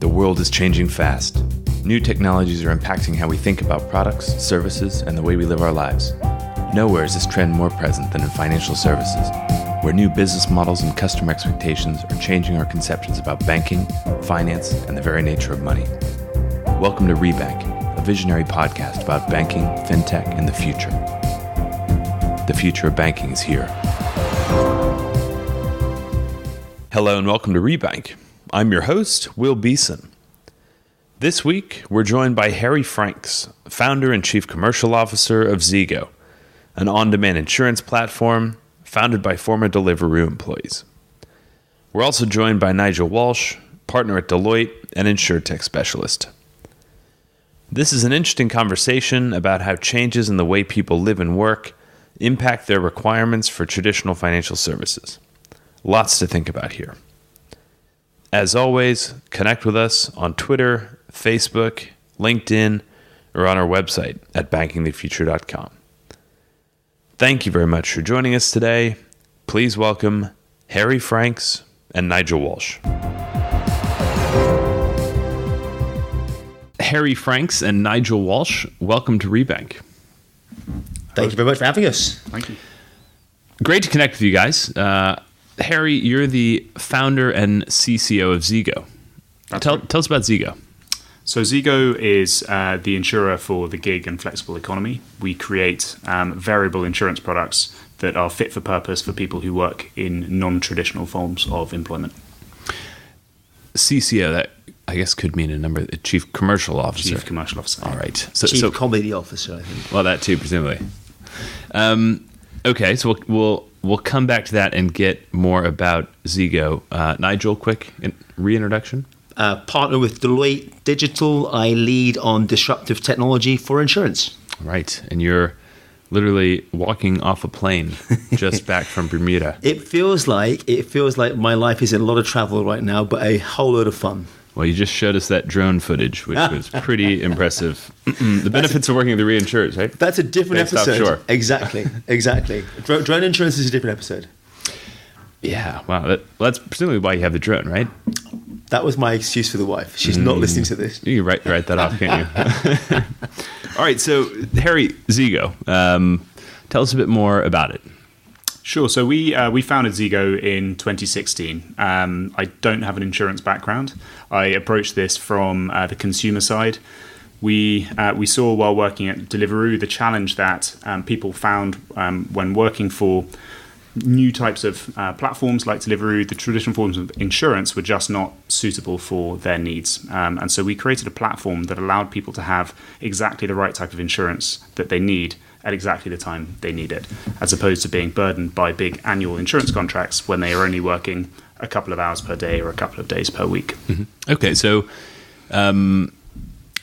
The world is changing fast. New technologies are impacting how we think about products, services, and the way we live our lives. Nowhere is this trend more present than in financial services, where new business models and customer expectations are changing our conceptions about banking, finance, and the very nature of money. Welcome to Rebank, a visionary podcast about banking, fintech, and the future. The future of banking is here. Hello and welcome to Rebank. I'm your host, Will Beeson. This week, we're joined by Harry Franks, founder and chief commercial officer of Zego, an on-demand insurance platform founded by former Deliveroo employees. We're also joined by Nigel Walsh, partner at Deloitte and insurtech specialist. This is an interesting conversation about how changes in the way people live and work impact their requirements for traditional financial services. Lots to think about here. As always, connect with us on Twitter, Facebook, LinkedIn, or on our website at bankingthefuture.com. Thank you very much for joining us today. Please welcome Harry Franks and Nigel Walsh. Harry Franks and Nigel Walsh, welcome to Rebank. Thank you very much for having us. Thank you. Great to connect with you guys. Harry, you're the founder and CCO of Zego. Tell us about Zego. So Zego is the insurer for the gig and flexible economy. We create variable insurance products that are fit for purpose for people who work in non-traditional forms of employment. CCO, that I guess could mean Chief Commercial Officer. Chief Commercial Officer. All right. Chief Comedy Officer, I think. Well, that too, presumably. Okay, so we'll come back to that and get more about Zego. Nigel, quick reintroduction. Partner with Deloitte Digital. I lead on disruptive technology for insurance. Right, and you're literally walking off a plane just back from Bermuda. It feels like my life is in a lot of travel right now, but a whole load of fun. Well, you just showed us that drone footage, which was pretty impressive. The benefits of working with the reinsurers, right? That's a different episode. Offshore. Exactly. Drone insurance is a different episode. Yeah, wow. That's presumably why you have the drone, right? That was my excuse for the wife. She's not listening to this. You can write that off, can't you? All right, so Harry, Zego, tell us a bit more about it. Sure. So we founded Zego in 2016. I don't have an insurance background. I approached this from the consumer side. We saw while working at Deliveroo the challenge that people found when working for new types of platforms like Deliveroo. The traditional forms of insurance were just not suitable for their needs. And so we created a platform that allowed people to have exactly the right type of insurance that they need at exactly the time they need it, as opposed to being burdened by big annual insurance contracts when they are only working a couple of hours per day or a couple of days per week. Mm-hmm. Okay, so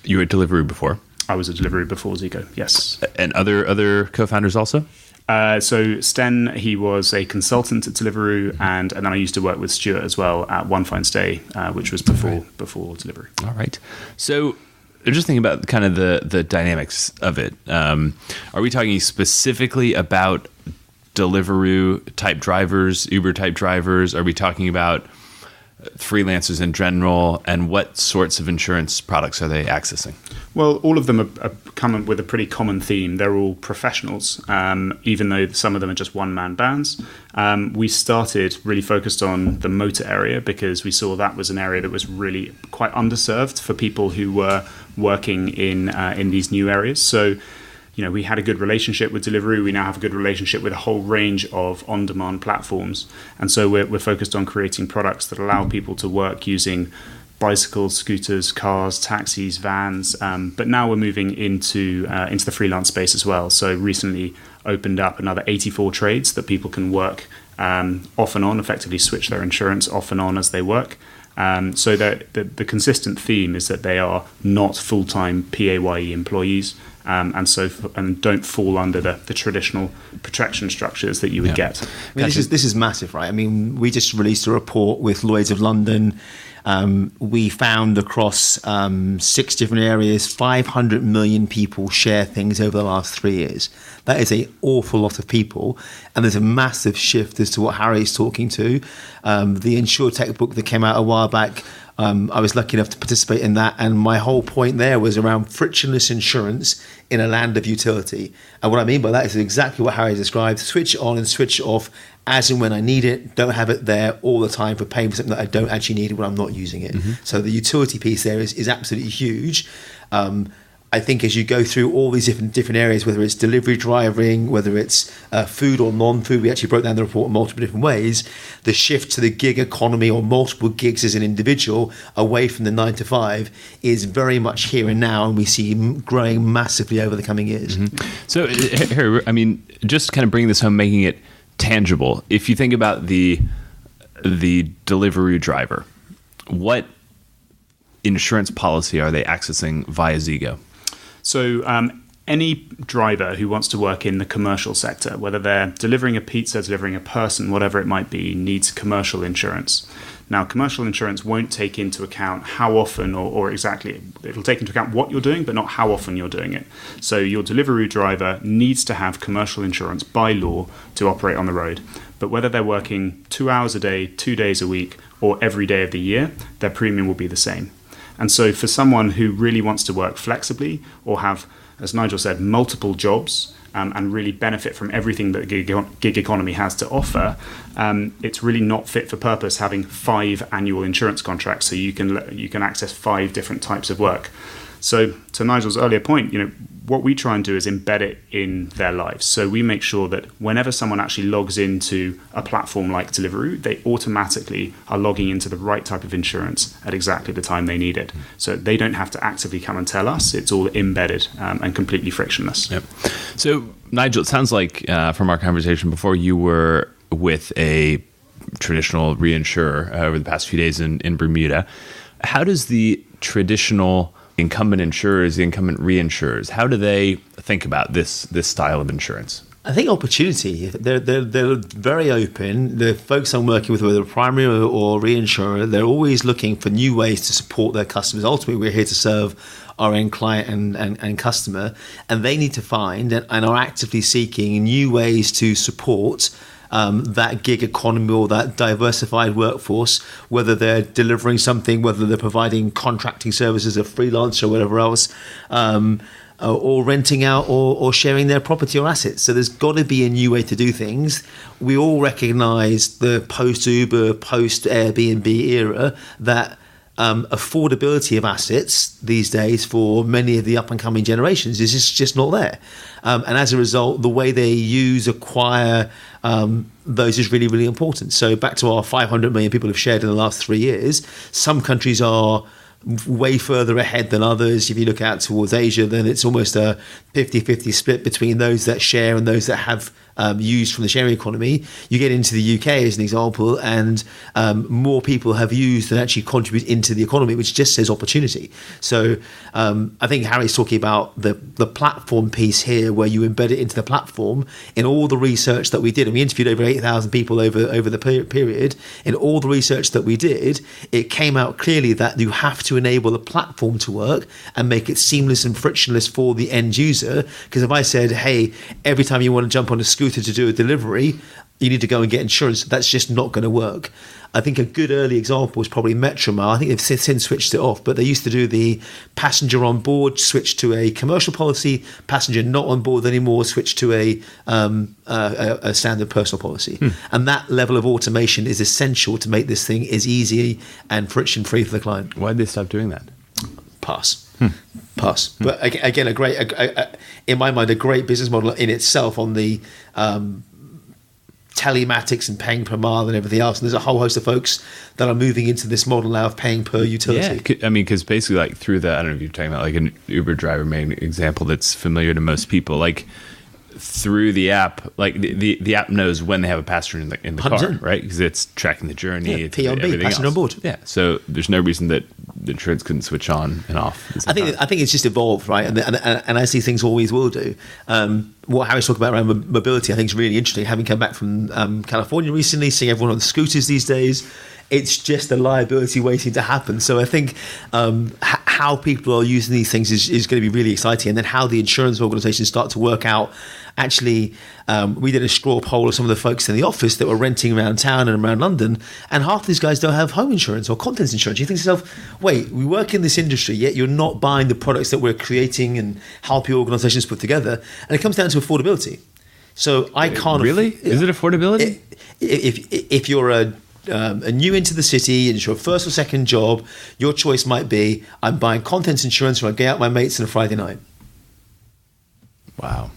you were at Deliveroo before? I was at Deliveroo before Zego, yes. And other co-founders also? So Sten, he was a consultant at Deliveroo, and then I used to work with Stuart as well at One Fine Stay, which was before Deliveroo. All right. So I'm just thinking about kind of the dynamics of it. Are we talking specifically about Deliveroo type drivers, Uber type drivers? Are we talking about freelancers in general, and what sorts of insurance products are they accessing? Well, all of them are coming with a pretty common theme. They're all professionals, even though some of them are just one-man bands. We started really focused on the motor area because we saw that was an area that was really quite underserved for people who were working in these new areas. So, we had a good relationship with Deliveroo. We now have a good relationship with a whole range of on-demand platforms. And so we're focused on creating products that allow people to work using bicycles, scooters, cars, taxis, vans. But now we're moving into the freelance space as well. So recently opened up another 84 trades that people can work off and on, effectively switch their insurance off and on as they work. So that the consistent theme is that they are not full-time PAYE employees, and don't fall under the traditional protection structures that you would get. I mean, this is massive, right? I mean, we just released a report with Lloyd's of London. We found across 6 different areas, 500 million people share things over the last 3 years. That is an awful lot of people. And there's a massive shift as to what Harry's talking to. The insurtech book that came out a while back I was lucky enough to participate in that, and my whole point there was around frictionless insurance in a land of utility. And what I mean by that is exactly what Harry described: switch on and switch off as and when I need it. Don't have it there all the time for paying for something that I don't actually need when I'm not using it. So the utility piece there is absolutely huge. I think as you go through all these different areas, whether it's delivery driving, whether it's food or non-food, we actually broke down the report in multiple different ways. The shift to the gig economy or multiple gigs as an individual away from the 9 to 5 is very much here and now, and we see growing massively over the coming years. So, Harry, I mean, just kind of bringing this home, making it tangible. If you think about the Deliveroo driver, what insurance policy are they accessing via Zego? So any driver who wants to work in the commercial sector, whether they're delivering a pizza, delivering a person, whatever it might be, needs commercial insurance. Now, commercial insurance won't take into account how often or exactly, it'll take into account what you're doing, but not how often you're doing it. So your Deliveroo driver needs to have commercial insurance by law to operate on the road. But whether they're working 2 hours a day, 2 days a week, or every day of the year, their premium will be the same. And so for someone who really wants to work flexibly or have, as Nigel said, multiple jobs and really benefit from everything that gig economy has to offer, it's really not fit for purpose having 5 annual insurance contracts so you can access 5 different types of work. So to Nigel's earlier point, what we try and do is embed it in their lives. So we make sure that whenever someone actually logs into a platform like Deliveroo, they automatically are logging into the right type of insurance at exactly the time they need it. So they don't have to actively come and tell us. It's all embedded and completely frictionless. Yep. So Nigel, it sounds like from our conversation before, you were with a traditional reinsurer over the past few days in Bermuda. How does the traditional incumbent insurers, the incumbent reinsurers, how do they think about this style of insurance? I think opportunity. They're very open. The folks I'm working with, whether primary or reinsurer, they're always looking for new ways to support their customers. Ultimately, we're here to serve our end client and customer, and they need to find and are actively seeking new ways to support that gig economy or that diversified workforce, whether they're delivering something, whether they're providing contracting services, a freelancer or whatever else, or renting out or sharing their property or assets. So there's got to be a new way to do things. We all recognize the post-Uber, post-Airbnb era that affordability of assets these days for many of the up-and-coming generations is just not there. And as a result, the way they acquire those is really, really important. So back to our 500 million people have shared in the last 3 years, some countries are way further ahead than others. If you look out towards Asia, then it's almost a 50-50 split between those that share and those that have used from the sharing economy. You get into the UK as an example, and more people have used than actually contribute into the economy, which just says opportunity. So I think Harry's talking about the platform piece here, where you embed it into the platform. In all the research that we did, and we interviewed over 8,000 people over the period, in all the research that we did, it came out clearly that you have to enable the platform to work and make it seamless and frictionless for the end user. Because if I said, hey, every time you want to jump on a scooter to do a delivery, you need to go and get insurance, that's just not going to work. I think a good early example is probably Metromile. I think they've since switched it off, but they used to do the passenger on board, switch to a commercial policy, passenger not on board anymore, switch to a standard personal policy. And that level of automation is essential to make this thing as easy and friction-free for the client. Why did they stop doing that? Pass. But again, in my mind, a great business model in itself on the telematics and paying per mile and everything else. And there's a whole host of folks that are moving into this model now of paying per utility. Yeah, I mean, because basically, like through the, I don't know if you're talking about like an Uber driver, main example that's familiar to most people, like through the app, like the app knows when they have a passenger in the car, right? Because it's tracking the journey. Yeah, P.O.B., passenger on board. Yeah, so there's no reason that the insurance couldn't switch on and off. I think it's just evolved, right? And as these things always will do. What Harry's talking about around mobility, I think is really interesting. Having come back from California recently, seeing everyone on the scooters these days, it's just a liability waiting to happen. So I think how people are using these things is going to be really exciting. And then how the insurance organizations start to work out. Actually, we did a straw poll of some of the folks in the office that were renting around town and around London, and half these guys don't have home insurance or contents insurance. You think to yourself, wait, we work in this industry, yet you're not buying the products that we're creating and helping organizations put together. And it comes down to affordability. So I can't... Really? Is it affordability? If you're a new into the city and it's your first or second job, your choice might be, I'm buying contents insurance when I get out with my mates on a Friday night. Wow.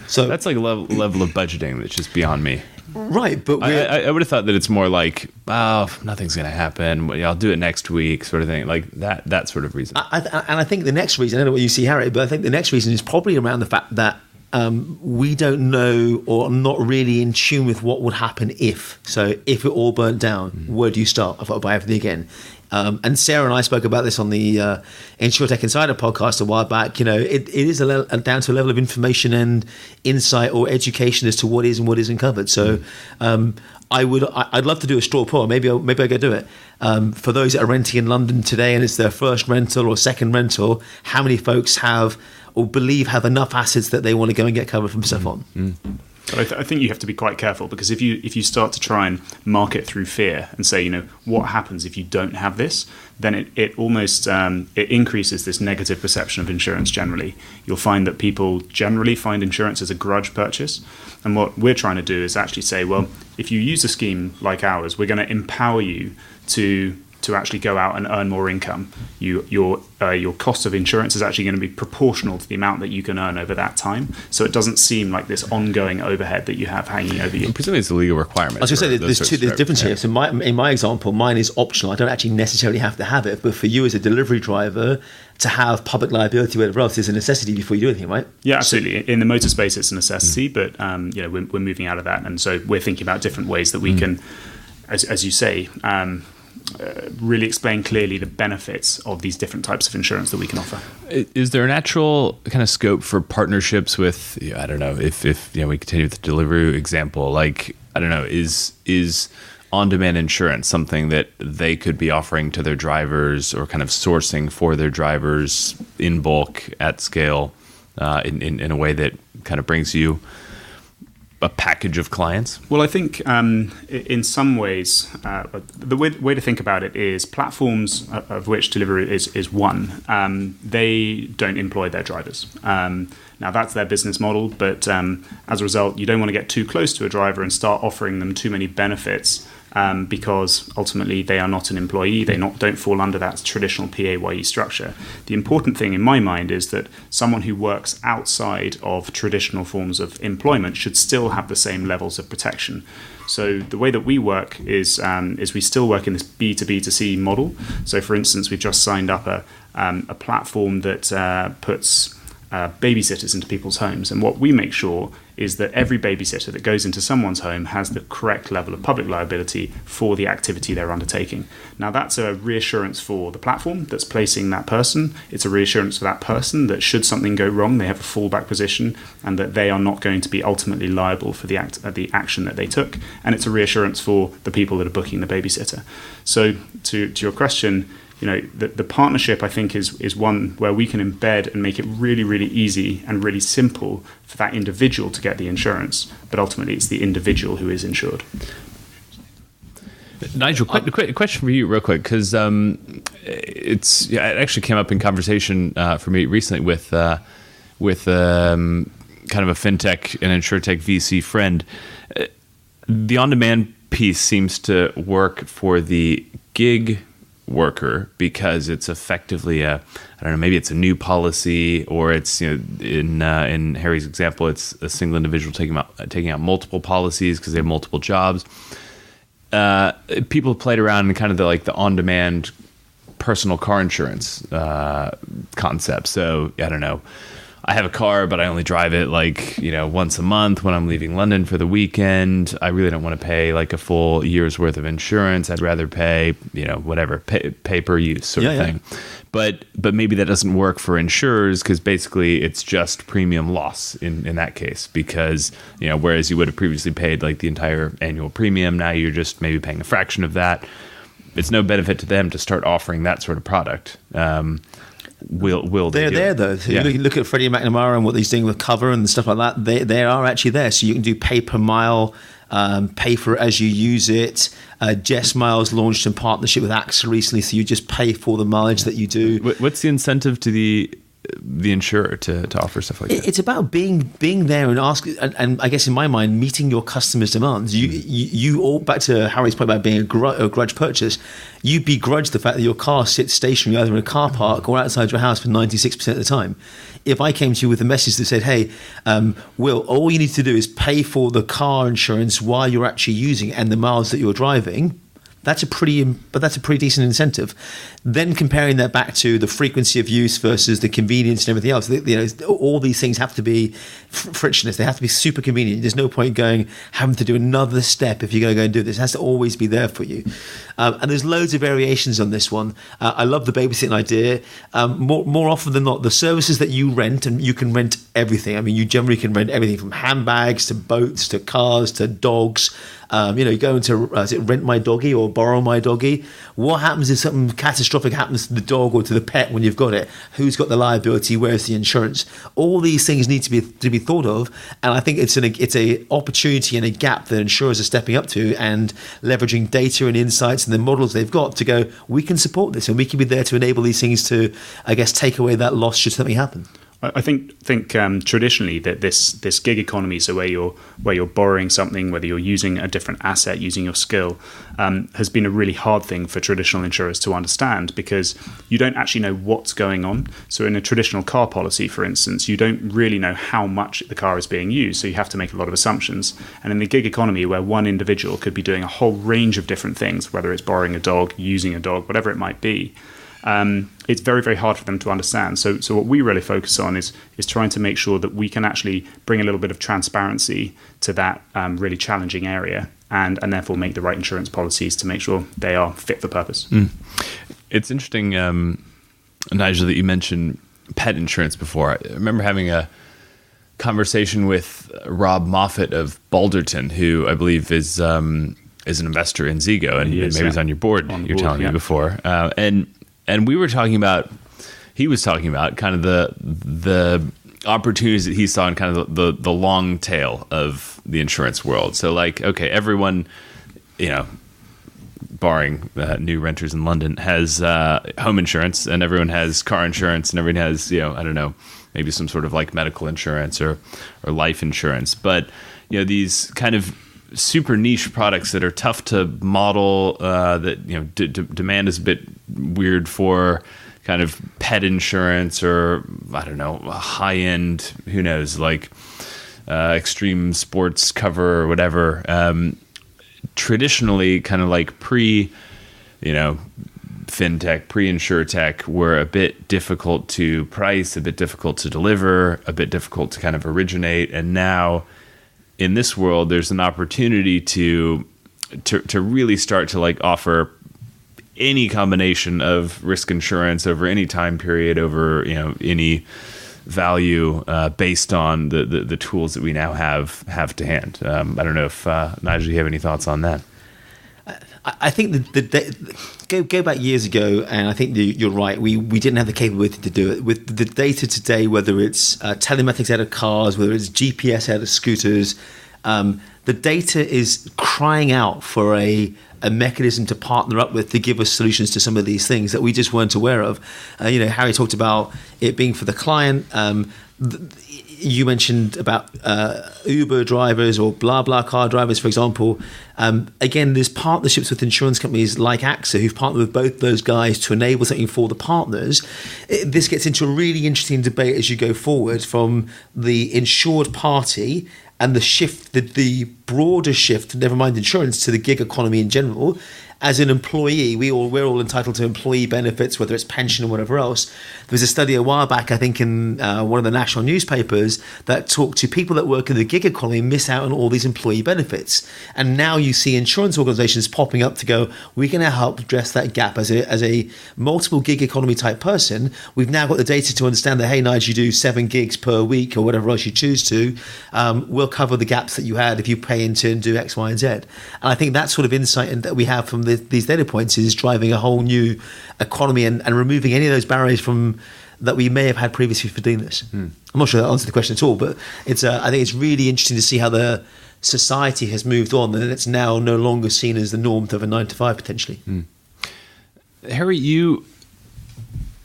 So that's like a level of budgeting that's just beyond me. Right, but I would have thought that it's more like, oh, nothing's going to happen. I'll do it next week, sort of thing, like that sort of reason. And I think the next reason, I don't know what you see, Harry, but I think the next reason is probably around the fact that we don't know or are not really in tune with what would happen if. So if it all burnt down, where do you start? I've got to buy everything again. And Sarah and I spoke about this on the InsurTech Insider podcast a while back. It is down to a level of information and insight or education as to what is and what isn't covered. So I'd love to do a straw poll. Maybe I go do it. For those that are renting in London today and it's their first rental or second rental, how many folks have or believe have enough assets that they want to go and get covered from stuff on? But I think you have to be quite careful, because if you start to try and market through fear and say, what happens if you don't have this, then it almost it increases this negative perception of insurance generally. You'll find that people generally find insurance as a grudge purchase. And what we're trying to do is actually say, well, if you use a scheme like ours, we're going to empower you to actually go out and earn more income. Your cost of insurance is actually going to be proportional to the amount that you can earn over that time. So it doesn't seem like this ongoing overhead that you have hanging over you. And presumably it's a legal requirement. I was going to say, there's difference here. So in my example, mine is optional. I don't actually necessarily have to have it. But for you as a delivery driver, to have public liability whatever else is a necessity before you do anything, right? Yeah, absolutely. In the motor space, it's a necessity, but we're moving out of that. And so we're thinking about different ways that we can, as you say, really explain clearly the benefits of these different types of insurance that we can offer. Is there a natural kind of scope for partnerships with, I don't know, if we continue with the Deliveroo example, like, I don't know, is on-demand insurance something that they could be offering to their drivers or kind of sourcing for their drivers in bulk at scale in a way that kind of brings you a package of clients? Well, I think in some ways, the way to think about it is platforms, of which Deliveroo is one, they don't employ their drivers. Now, that's their business model, but as a result, you don't want to get too close to a driver and start offering them too many benefits, because ultimately they are not an employee. They don't fall under that traditional PAYE structure. The important thing in my mind is that someone who works outside of traditional forms of employment should still have the same levels of protection. So the way that we work is we still work in this B2B2C model. So for instance, we've just signed up a platform that puts babysitters into people's homes, and what we make sure is that every babysitter that goes into someone's home has the correct level of public liability for the activity they're undertaking. Now, that's a reassurance for the platform that's placing that person. It's a reassurance for that person that should something go wrong, they have a fallback position and that they are not going to be ultimately liable for the action that they took. And it's a reassurance for the people that are booking the babysitter. So to your question, the partnership, I think, is one where we can embed and make it really, really easy and really simple for that individual to get the insurance. But ultimately, it's the individual who is insured. Nigel, quick question for you real quick, because it actually came up in conversation for me recently with kind of a fintech and insurtech VC friend. The on-demand piece seems to work for the gig worker because it's effectively maybe it's a new policy, or it's in Harry's example, it's a single individual taking out multiple policies because they have multiple jobs. People have played around in kind of the on-demand personal car insurance concept. So I don't know, I have a car, but I only drive it once a month when I'm leaving London for the weekend. I really don't want to pay a full year's worth of insurance. I'd rather pay, pay per use sort of thing. But maybe that doesn't work for insurers, because basically it's just premium loss in that case, because, whereas you would have previously paid the entire annual premium, now you're just maybe paying a fraction of that. It's no benefit to them to start offering that sort of product. will they're do there it? though. So Yeah. you look at Freddie McNamara and what he's doing with cover and stuff like that. They are actually there. So you can do pay per mile, pay for it as you use it. Jess Miles launched in partnership with AXA recently, so you just pay for the mileage that you do. What's the incentive to the insurer to offer stuff like that? It's about being there and ask, and I guess in my mind, meeting your customers' demands. You all, back to Harry's point about being a grudge purchase. You begrudge the fact that your car sits stationary either in a car park or outside your house for 96% of the time. If I came to you with a message that said, "Hey, Will, all you need to do is pay for the car insurance while you're actually using it and the miles that you're driving," that's a pretty decent incentive. Then comparing that back to the frequency of use versus the convenience and everything else, all these things have to be frictionless. They have to be super convenient. There's no point having to do another step if you're going to go and do this. It has to always be there for you. And there's loads of variations on this one. I love the babysitting idea. More often than not, the services that you rent, and you can rent everything. I mean, you generally can rent everything from handbags to boats to cars to dogs. You go into rent my doggy or borrow my doggy. What happens if something catastrophic happens to the dog or to the pet when you've got it? Who's got the liability? Where's the insurance? All these things need to be thought of, and I think it's a opportunity and a gap that insurers are stepping up to and leveraging data and insights and the models they've got to go, we can support this and we can be there to enable these things to, I guess, take away that loss should something happen. I think traditionally that this gig economy, so where you're borrowing something, whether you're using a different asset, using your skill, has been a really hard thing for traditional insurers to understand, because you don't actually know what's going on. So in a traditional car policy, for instance, you don't really know how much the car is being used, so you have to make a lot of assumptions. And in the gig economy, where one individual could be doing a whole range of different things, whether it's borrowing a dog, using a dog, whatever it might be, it's very, very hard for them to understand. So what we really focus on is trying to make sure that we can actually bring a little bit of transparency to that really challenging area, and therefore make the right insurance policies to make sure they are fit for purpose. It's interesting, Nigel, that you mentioned pet insurance before. I remember having a conversation with Rob Moffat of Balderton, who I believe is an investor in Zego, and maybe he's on your board. You're telling me before, and we were talking about. He was talking about kind of the opportunities that he saw in kind of the long tail of the insurance world. So, like, okay, everyone, barring new renters in London, has home insurance, and everyone has car insurance, and everyone has, I don't know, maybe some sort of like medical insurance or life insurance. But these kind of super niche products that are tough to model, that demand is a bit weird for, kind of pet insurance, or I don't know, high end, who knows, like extreme sports cover or whatever. Traditionally, kind of like fintech, pre-insurtech, were a bit difficult to price, a bit difficult to deliver, a bit difficult to kind of originate, and now in this world, there's an opportunity to really start to like offer any combination of risk insurance over any time period, over any value, based on the tools that we now have to hand. I don't know if Nigel, you have any thoughts on that? I think go back years ago, and I think you're right. We didn't have the capability to do it. With the data today, whether it's telematics out of cars, whether it's GPS out of scooters, the data is crying out for a mechanism to partner up with to give us solutions to some of these things that we just weren't aware of. Harry talked about it being for the client. You mentioned about Uber drivers or BlaBlaCar drivers, for example. Again, there's partnerships with insurance companies like AXA who've partnered with both those guys to enable something for the partners. This gets into a really interesting debate as you go forward from the insured party and the shift, the broader shift, never mind insurance, to the gig economy in general. As an employee, we're all entitled to employee benefits, whether it's pension or whatever else. There was a study a while back, I think, in one of the national newspapers that talked to people that work in the gig economy miss out on all these employee benefits. And now you see insurance organizations popping up to go, we're going to help address that gap. As a multiple gig economy type person, we've now got the data to understand that, hey, Nigel, you do 7 gigs per week or whatever else you choose to. We'll cover the gaps that you had if you pay into and do X, Y, and Z. And I think that sort of insight that we have from these data points is driving a whole new economy and removing any of those barriers from that we may have had previously for doing this. I'm not sure that answers the question at all, but it's I think it's really interesting to see how the society has moved on, and it's now no longer seen as the norm to have a 9 to 5 potentially. Harry, you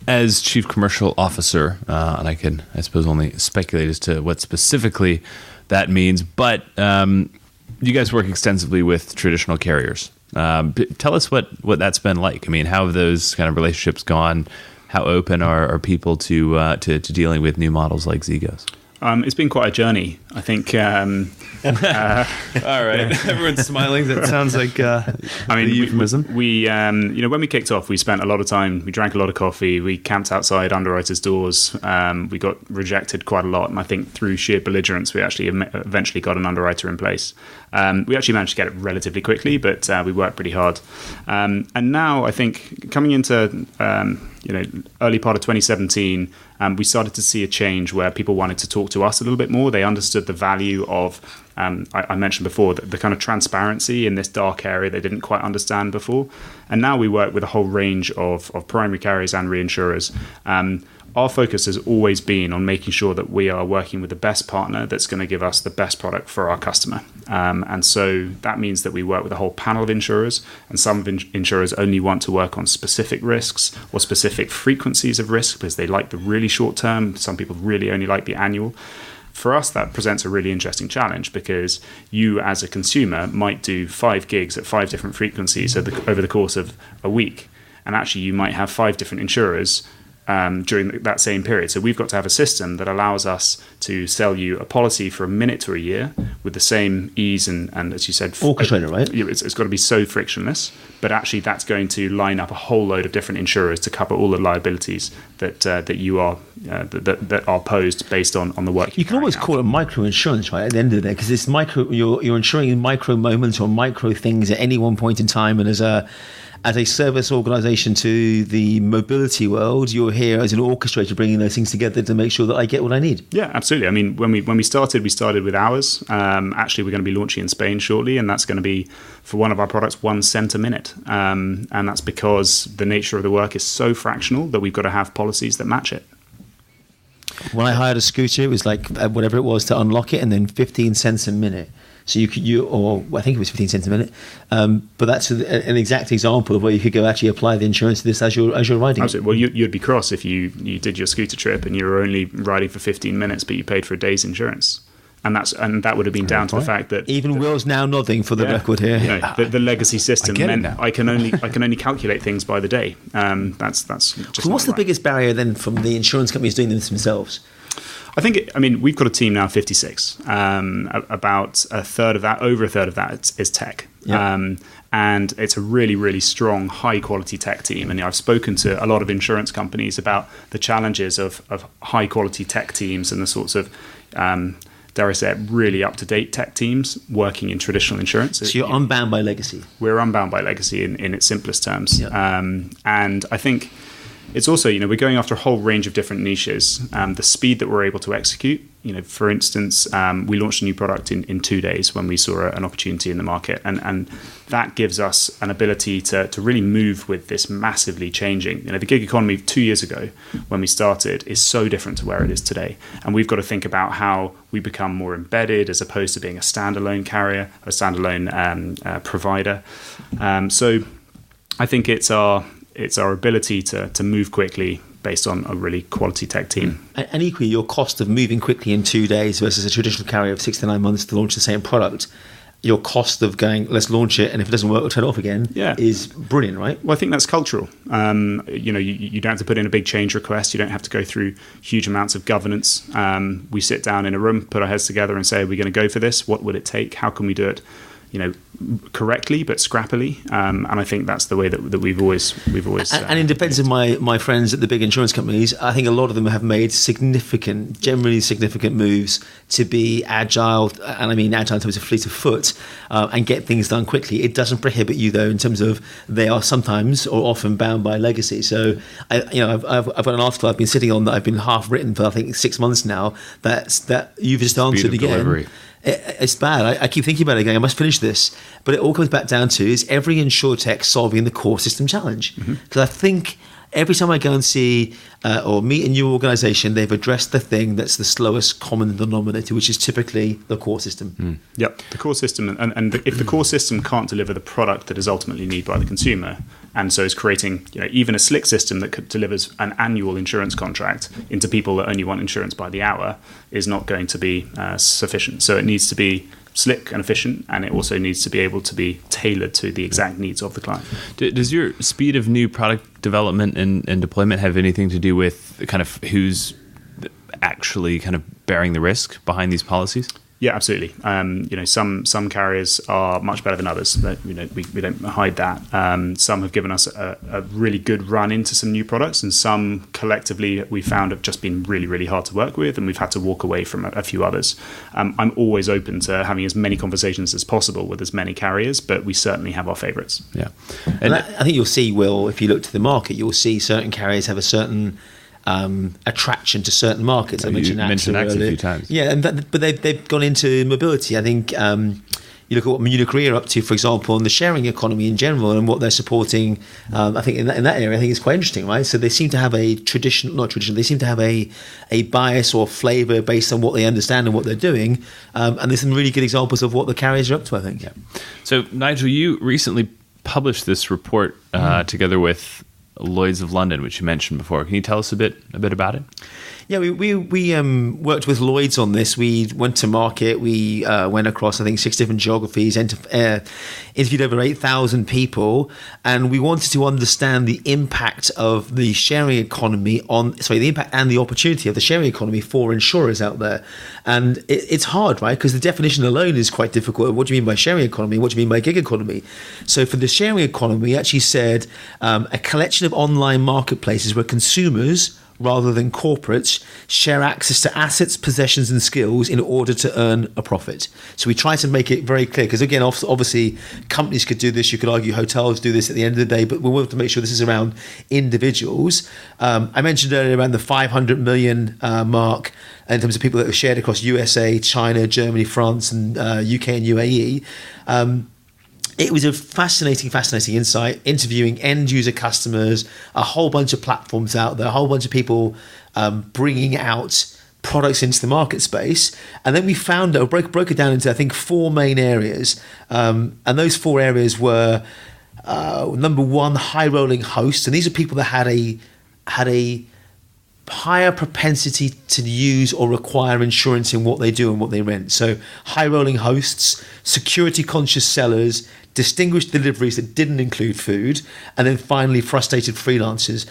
as Chief Commercial Officer, and I can, I suppose, only speculate as to what specifically that means, but you guys work extensively with traditional carriers. Tell us what that's been like. I mean, how have those kind of relationships gone? How open are people to dealing with new models like Zego's? It's been quite a journey, I think. All right, everyone's smiling. That sounds like the euphemism. We when we kicked off, we spent a lot of time. We drank a lot of coffee. We camped outside underwriters' doors. We got rejected quite a lot, and I think through sheer belligerence, we actually eventually got an underwriter in place. We actually managed to get it relatively quickly, but we worked pretty hard. And now, I think coming into early part of 2017, we started to see a change where people wanted to talk to us a little bit more. They understood the value of, I mentioned before, the kind of transparency in this dark area they didn't quite understand before. And now we work with a whole range of primary carriers and reinsurers. Our focus has always been on making sure that we are working with the best partner that's going to give us the best product for our customer. And so that means that we work with a whole panel of insurers, and some insurers only want to work on specific risks or specific frequencies of risk because they like the really short term. Some people really only like the annual. For us, that presents a really interesting challenge because you, as a consumer, might do 5 gigs at 5 different frequencies over the course of a week. And actually, you might have 5 different insurers during that same period. So we've got to have a system that allows us to sell you a policy for a minute or a year with the same ease and as you said, orchestrated, right? It's got to be so frictionless, but actually that's going to line up a whole load of different insurers to cover all the liabilities that you are that are posed based on the work. You can always call it micro insurance, right? At the end of the day, because it's micro. You're insuring micro moments or micro things at any one point in time, and as a service organisation to the mobility world, you're here as an orchestrator bringing those things together to make sure that I get what I need. Yeah, absolutely. I mean, when we started with hours. Actually, we're going to be launching in Spain shortly, and that's going to be, for one of our products, 1 cent a minute. And that's because the nature of the work is so fractional that we've got to have policies that match it. When I hired a scooter, it was like whatever it was to unlock it, and then 15 cents a minute. So or I think it was 15 cents a minute, but that's an exact example of where you could go actually apply the insurance to this as you're riding. Absolutely. Well, you'd be cross if you did your scooter trip and you were only riding for 15 minutes, but you paid for a day's insurance, and that would have been down to the fact that even Will's now nodding for the record here. The legacy system meant I can only calculate things by the day. That's just. So what's the biggest barrier then from the insurance companies doing this themselves? I think, we've got a team now of 56. About over a third of that is tech. Yep. And it's a really, really strong, high-quality tech team. And I've spoken to a lot of insurance companies about the challenges of high-quality tech teams and the sorts of, dare I say it, really up-to-date tech teams working in traditional insurance. So you're unbound by legacy. We're unbound by legacy in its simplest terms. Yep. And I think it's also, we're going after a whole range of different niches. The speed that we're able to execute, for instance, we launched a new product in 2 days when we saw an opportunity in the market. And that gives us an ability to really move with this massively changing. The gig economy 2 years ago when we started is so different to where it is today. And we've got to think about how we become more embedded as opposed to being a standalone carrier, a standalone provider. So I think it's our ability to move quickly based on a really quality tech team. And equally, your cost of moving quickly in 2 days versus a traditional carrier of 6 to 9 months to launch the same product, your cost of going, let's launch it, and if it doesn't work, we'll turn it off again, is brilliant, right? Well, I think that's cultural. You don't have to put in a big change request. You don't have to go through huge amounts of governance. We sit down in a room, put our heads together and say, we're going to go for this. What would it take? How can we do it? Correctly but scrappily, and I think that's the way that we've always. And in defence of my friends at the big insurance companies, I think a lot of them have made generally significant moves to be agile, and I mean agile in terms of fleet of foot, and get things done quickly. It doesn't prohibit you though in terms of they are sometimes or often bound by legacy. So I've got an article I've been sitting on that I've been half written for I think 6 months now. That you've just answered again. Delivery. It's bad. I keep thinking about it going, I must finish this. But it all comes back down to, is every insurtech solving the core system challenge? Because I think every time I go and see or meet a new organization, they've addressed the thing that's the slowest common denominator, which is typically the core system. Yep, the core system. And if the core system can't deliver the product that is ultimately needed by the consumer, and so is creating even a slick system that delivers an annual insurance contract into people that only want insurance by the hour, is not going to be sufficient. So it needs to be slick and efficient, and it also needs to be able to be tailored to the exact needs of the client. Does your speed of new product development and deployment have anything to do with kind of who's actually kind of bearing the risk behind these policies? Yeah, absolutely. Some carriers are much better than others. We don't hide that. Some have given us a really good run into some new products, and some collectively we found have just been really, really hard to work with, and we've had to walk away from a few others. I'm always open to having as many conversations as possible with as many carriers, but we certainly have our favourites. Yeah, and I think you'll see, Will, if you look to the market, you'll see certain carriers have a certain attraction to certain markets. I mentioned AXA a few times. Yeah, but they've gone into mobility. I think you look at what Munich Re are up to, for example, and the sharing economy in general, and what they're supporting. I think in that area, I think it's quite interesting, right? So they seem to have they seem to have a bias or flavour based on what they understand and what they're doing. And there's some really good examples of what the carriers are up to, I think. Yeah. So Nigel, you recently published this report together with Lloyd's of London, which you mentioned before. Can you tell us a bit about it? Yeah, we worked with Lloyd's on this. We went to market. We went across, I think, 6 different geographies, interviewed over 8,000 people, and we wanted to understand the impact of the sharing economy the impact and the opportunity of the sharing economy for insurers out there. And it's hard, right? Because the definition alone is quite difficult. What do you mean by sharing economy? What do you mean by gig economy? So for the sharing economy, we actually said a collection of online marketplaces where consumers, rather than corporates, share access to assets, possessions, and skills in order to earn a profit. So we try to make it very clear, because again, obviously, companies could do this. You could argue hotels do this at the end of the day, but we want to make sure this is around individuals. I mentioned earlier around the 500 million mark in terms of people that are shared across USA, China, Germany, France, and UK and UAE. It was a fascinating insight, interviewing end user customers, a whole bunch of platforms out there, a whole bunch of people bringing out products into the market space. And then we found broke it down into, I think, 4 main areas. And those 4 areas were, number 1, high rolling hosts. And these are people that had a higher propensity to use or require insurance in what they do and what they rent. So high rolling hosts, security conscious sellers, distinguished deliveries that didn't include food, and then finally frustrated freelancers.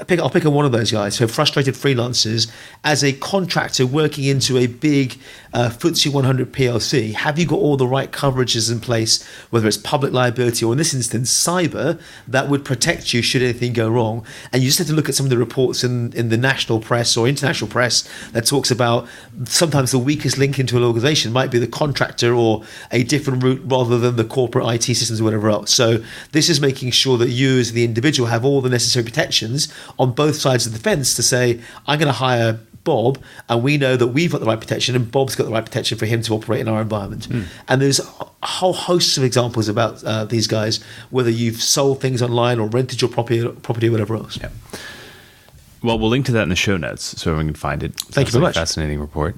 I'll pick on one of those guys. So frustrated freelancers, as a contractor working into a big FTSE 100 PLC, have you got all the right coverages in place, whether it's public liability or in this instance cyber, that would protect you should anything go wrong? And you just have to look at some of the reports in the national press or international press that talks about sometimes the weakest link into an organization might be the contractor or a different route rather than the corporate IT systems or whatever else. So this is making sure that you as the individual have all the necessary protections on both sides of the fence to say, I'm going to hire Bob, and we know that we've got the right protection and Bob's got the right protection for him to operate in our environment. And there's a whole host of examples about these guys, whether you've sold things online or rented your property or whatever else. Yeah. Well, we'll link to that in the show notes so everyone can find it. Thank you very much. Fascinating report.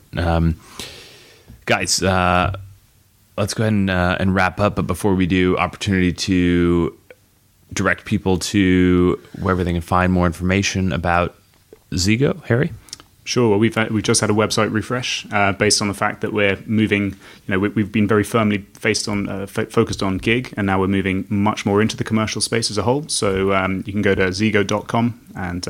Guys, let's go ahead and wrap up. But before we do, opportunity to direct people to wherever they can find more information about Zego. Harry? Sure. Well, we've just had a website refresh based on the fact that we're moving. We've been very firmly focused on gig, and now we're moving much more into the commercial space as a whole. So you can go to zego.com and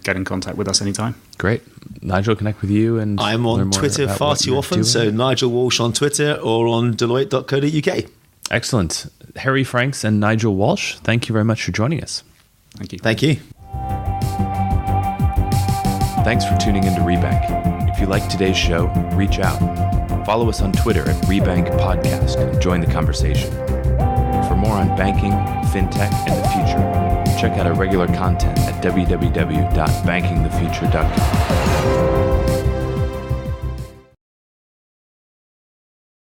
get in contact with us anytime. Great. Nigel, connect with you. And I'm on Twitter far too often, so Nigel Walsh on Twitter or on Deloitte.co.uk. Excellent. Harry Franks and Nigel Walsh, thank you very much for joining us. Thank you. Thank you. Thanks for tuning into Rebank. If you like today's show, reach out. Follow us on Twitter at Rebank Podcast and join the conversation. For more on banking, fintech, and the future, check out our regular content at www.bankingthefuture.com.